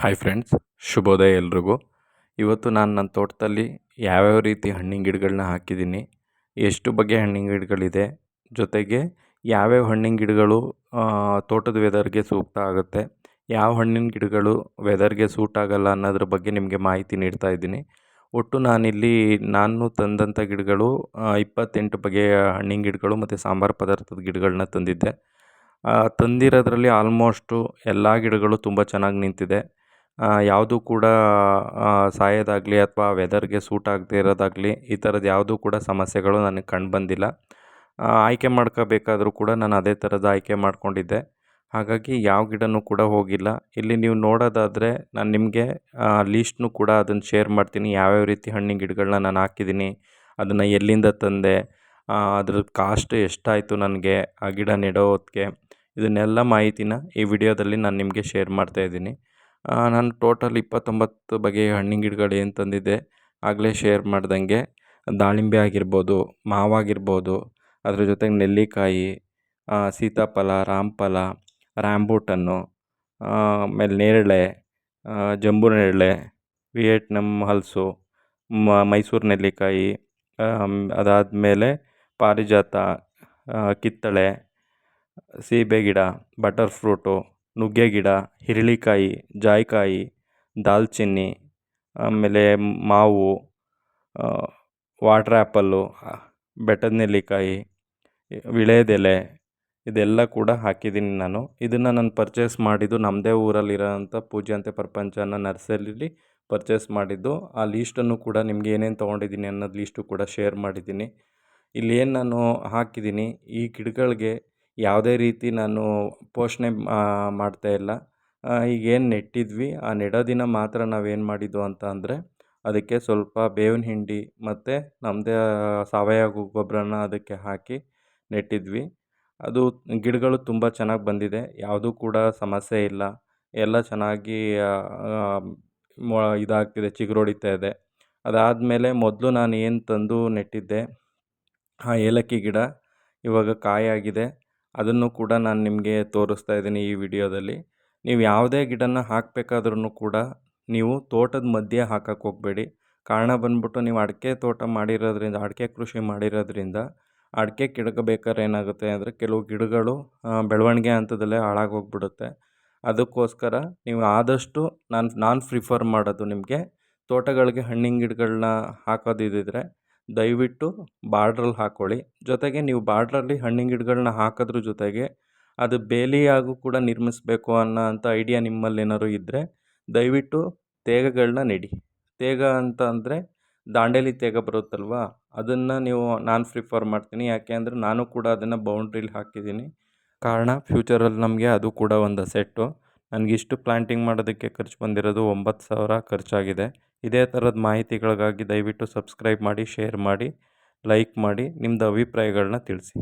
Hi friends, ಶುಭೋದಯ ಎಲ್ರಿಗೂ. ಇವತ್ತು ನಾನು ನನ್ನ ತೋಟದಲ್ಲಿ ಯಾವ್ಯಾವ ರೀತಿ ಹಣ್ಣಿನ ಗಿಡಗಳನ್ನ ಹಾಕಿದ್ದೀನಿ, ಎಷ್ಟು ಬಗೆಯ ಹಣ್ಣಿನ ಗಿಡಗಳಿದೆ, ಜೊತೆಗೆ ಯಾವ್ಯಾವ ಹಣ್ಣಿನ ಗಿಡಗಳು ತೋಟದ ವೆದರ್ಗೆ ಸೂಕ್ತ ಆಗುತ್ತೆ, ಯಾವ ಹಣ್ಣಿನ ಗಿಡಗಳು ವೆದರ್ಗೆ ಸೂಟ್ ಆಗಲ್ಲ ಅನ್ನೋದ್ರ ಬಗ್ಗೆ ನಿಮಗೆ ಮಾಹಿತಿ ನೀಡ್ತಾ ಇದ್ದೀನಿ. ಒಟ್ಟು ನಾನು ತಂದಂಥ ಗಿಡಗಳು 28 ಬಗೆಯ ಹಣ್ಣಿನ ಗಿಡಗಳು ಮತ್ತು ಸಾಂಬಾರು ಪದಾರ್ಥದ ಗಿಡಗಳನ್ನ ತಂದಿದ್ದೆ. ತಂದಿರೋದ್ರಲ್ಲಿ ಆಲ್ಮೋಸ್ಟು ಎಲ್ಲ ಗಿಡಗಳು ತುಂಬ ಚೆನ್ನಾಗಿ ನಿಂತಿದೆ. ಯಾವುದೂ ಕೂಡ ಸಾಯೋದಾಗಲಿ ಅಥವಾ ವೆದರ್ಗೆ ಸೂಟ್ ಆಗದೇ ಇರೋದಾಗಲಿ ಈ ಥರದ್ದು ಯಾವುದೂ ಕೂಡ ಸಮಸ್ಯೆಗಳು ನನಗೆ ಕಂಡುಬಂದಿಲ್ಲ. ಆಯ್ಕೆ ಮಾಡ್ಕೋಬೇಕಾದ್ರೂ ಕೂಡ ನಾನು ಅದೇ ಥರದ್ದು ಆಯ್ಕೆ ಮಾಡ್ಕೊಂಡಿದ್ದೆ. ಹಾಗಾಗಿ ಯಾವ ಗಿಡನೂ ಕೂಡ ಹೋಗಿಲ್ಲ. ಇಲ್ಲಿ ನೀವು ನೋಡೋದಾದರೆ ನಾನು ನಿಮಗೆ ಲೀಸ್ಟ್ನೂ ಕೂಡ ಅದನ್ನು ಶೇರ್ ಮಾಡ್ತೀನಿ. ಯಾವ್ಯಾವ ರೀತಿ ಹಣ್ಣಿನ ಗಿಡಗಳನ್ನ ನಾನು ಹಾಕಿದ್ದೀನಿ, ಅದನ್ನು ಎಲ್ಲಿಂದ ತಂದೆ, ಅದ್ರದ್ದು ಕಾಸ್ಟ್ ಎಷ್ಟಾಯಿತು ನನಗೆ ಆ ಗಿಡ ನೆಡೋ ಹೊತ್ತಿಗೆ, ಇದನ್ನೆಲ್ಲ ಮಾಹಿತಿನ ಈ ವಿಡಿಯೋದಲ್ಲಿ ನಾನು ನಿಮಗೆ ಶೇರ್ ಮಾಡ್ತಾಯಿದ್ದೀನಿ. ನಾನು ಟೋಟಲ್ 29 ಬಗೆಯ ಹಣ್ಣಿನ ಗಿಡಗಳು ಏನು ತಂದಿದ್ದೆ ಆಗಲೇ ಶೇರ್ ಮಾಡ್ದಂಗೆ ದಾಳಿಂಬೆ ಆಗಿರ್ಬೋದು, ಮಾವಾಗಿರ್ಬೋದು, ಅದ್ರ ಜೊತೆಗೆ ನೆಲ್ಲಿಕಾಯಿ, ಸೀತಾಫಲ, ರಾಮಫಲ, ರ್ಯಾಂಬೂಟನ್ನು, ಆಮೇಲೆ ನೇರಳೆ, ಜಂಬೂ ನೇರಳೆ, ವಿಯೆಟ್ನಮ್ ಹಲಸು, ಮೈಸೂರು ನೆಲ್ಲಿಕಾಯಿ, ಅದಾದಮೇಲೆ ಪಾರಿಜಾತ, ಕಿತ್ತಳೆ, ಸೀಬೆ ಗಿಡ, ಬಟರ್ ಫ್ರೂಟು, ನುಗ್ಗೆ ಗಿಡ, ಹಿರಳಿಕಾಯಿ, ಜಾಯಿಕಾಯಿ, ದಾಲ್ಚಿನ್ನಿ, ಆಮೇಲೆ ಮಾವು, ವಾಟರ್ ಆ್ಯಪಲ್ಲು, ಬೆಟ್ಟದ ನೆಲ್ಲಿಕಾಯಿ, ವೀಳ್ಯದೆಲೆ, ಇದೆಲ್ಲ ಕೂಡ ಹಾಕಿದ್ದೀನಿ ನಾನು. ಇದನ್ನು ನಾನು ಪರ್ಚೇಸ್ ಮಾಡಿದ್ದು ನಮ್ಮದೇ ಊರಲ್ಲಿರೋಂಥ ಪೂಜ್ಯಾಂತೆ ಪ್ರಪಂಚ ಅನ್ನೋ ನರ್ಸರಿಲಿ ಪರ್ಚೇಸ್ ಮಾಡಿದ್ದು. ಆ ಲೀಸ್ಟನ್ನು ಕೂಡ ನಿಮ್ಗೆ ಏನೇನು ತೊಗೊಂಡಿದ್ದೀನಿ ಅನ್ನೋದು ಲೀಸ್ಟು ಕೂಡ ಶೇರ್ ಮಾಡಿದ್ದೀನಿ. ಇಲ್ಲೇನು ನಾನು ಹಾಕಿದ್ದೀನಿ, ಈ ಗಿಡಗಳಿಗೆ ಯಾವುದೇ ರೀತಿ ನಾನು ಪೋಷಣೆ ಮಾಡ್ತಾಯಿಲ್ಲ. ಈಗೇನು ನೆಟ್ಟಿದ್ವಿ ಆ ನೆಡೋ ದಿನ ಮಾತ್ರ ನಾವೇನು ಮಾಡಿದ್ದು ಅಂತ ಅಂದರೆ ಅದಕ್ಕೆ ಸ್ವಲ್ಪ ಬೇವಿನ ಹಿಂಡಿ ಮತ್ತು ನಮ್ಮದೇ ಸಾವಯವ ಗೊಬ್ಬರನ ಅದಕ್ಕೆ ಹಾಕಿ ನೆಟ್ಟಿದ್ವಿ. ಅದು ಗಿಡಗಳು ತುಂಬ ಚೆನ್ನಾಗಿ ಬಂದಿದೆ, ಯಾವುದೂ ಕೂಡ ಸಮಸ್ಯೆ ಇಲ್ಲ. ಎಲ್ಲ ಚೆನ್ನಾಗಿ ಇದಾಗ್ತಿದೆ, ಚಿಗುರೊಡಿತಾ ಇದೆ. ಅದಾದಮೇಲೆ ಮೊದಲು ನಾನು ಏನು ತಂದು ನೆಟ್ಟಿದ್ದೆ ಆ ಏಲಕ್ಕಿ ಗಿಡ ಇವಾಗ ಕಾಯಾಗಿದೆ. ಅದನ್ನು ಕೂಡ ನಾನು ನಿಮಗೆ ತೋರಿಸ್ತಾ ಇದ್ದೀನಿ ಈ ವಿಡಿಯೋದಲ್ಲಿ. ನೀವು ಯಾವುದೇ ಗಿಡನ ಹಾಕಬೇಕಾದ್ರೂ ಕೂಡ ನೀವು ತೋಟದ ಮಧ್ಯೆ ಹಾಕಕ್ಕೆ ಹೋಗಬೇಡಿ. ಕಾರಣ ಬಂದ್ಬಿಟ್ಟು ನೀವು ಅಡಿಕೆ ತೋಟ ಮಾಡಿರೋದ್ರಿಂದ, ಅಡಿಕೆ ಕೃಷಿ ಮಾಡಿರೋದ್ರಿಂದ ಅಡಿಕೆ ಗಿಡಕ್ಕೆ ಬೇಕಾದ್ರೆ ಏನಾಗುತ್ತೆ ಅಂದರೆ ಕೆಲವು ಗಿಡಗಳು ಬೆಳವಣಿಗೆ ಹಂತದಲ್ಲೇ ಹಾಳಾಗೋಗ್ಬಿಡುತ್ತೆ. ಅದಕ್ಕೋಸ್ಕರ ನೀವು ಆದಷ್ಟು ನಾನು ಪ್ರಿಫರ್ ಮಾಡೋದು ನಿಮಗೆ ತೋಟಗಳಿಗೆ ಹಣ್ಣಿನ ಗಿಡಗಳನ್ನ ಹಾಕೋದಿದ್ದರೆ ದಯವಿಟ್ಟು ಬಾರ್ಡ್ರಲ್ಲಿ ಹಾಕ್ಕೊಳ್ಳಿ. ಜೊತೆಗೆ ನೀವು ಬಾರ್ಡ್ರಲ್ಲಿ ಹಣ್ಣಿನ ಗಿಡಗಳನ್ನ ಹಾಕೋದ್ರ ಜೊತೆಗೆ ಅದು ಬೇಲಿಯಾಗೂ ಕೂಡ ನಿರ್ಮಿಸಬೇಕು ಅನ್ನೋ ಐಡಿಯಾ ನಿಮ್ಮಲ್ಲೇನಾದ್ರು ಇದ್ದರೆ ದಯವಿಟ್ಟು ತೇಗಗಳನ್ನ ನೆಡಿ. ತೇಗ ಅಂತ ಅಂದರೆ ದಾಂಡೇಲಿ ತೇಗ ಬರುತ್ತಲ್ವ, ಅದನ್ನು ನಾನು ಪ್ರಿಫರ್ ಮಾಡ್ತೀನಿ. ಯಾಕೆ ಅಂದರೆ ನಾನು ಕೂಡ ಅದನ್ನು ಬೌಂಡ್ರಿಲಿ ಹಾಕಿದ್ದೀನಿ. ಕಾರಣ ಫ್ಯೂಚರಲ್ಲಿ ನಮಗೆ ಅದು ಕೂಡ ಒಂದು ಅಸೆಟ್ಟು. ನನಗಿಷ್ಟು ಪ್ಲ್ಯಾಂಟಿಂಗ್ ಮಾಡೋದಕ್ಕೆ ಖರ್ಚು ಬಂದಿರೋದು 9,000 ಖರ್ಚಾಗಿದೆ. ಇದೇ ಥರದ ಮಾಹಿತಿಗಳಿಗಾಗಿ ದಯವಿಟ್ಟು ಸಬ್ಸ್ಕ್ರೈಬ್ ಮಾಡಿ, ಶೇರ್ ಮಾಡಿ, ಲೈಕ್ ಮಾಡಿ, ನಿಮ್ಮದು ಅಭಿಪ್ರಾಯಗಳನ್ನ ತಿಳಿಸಿ.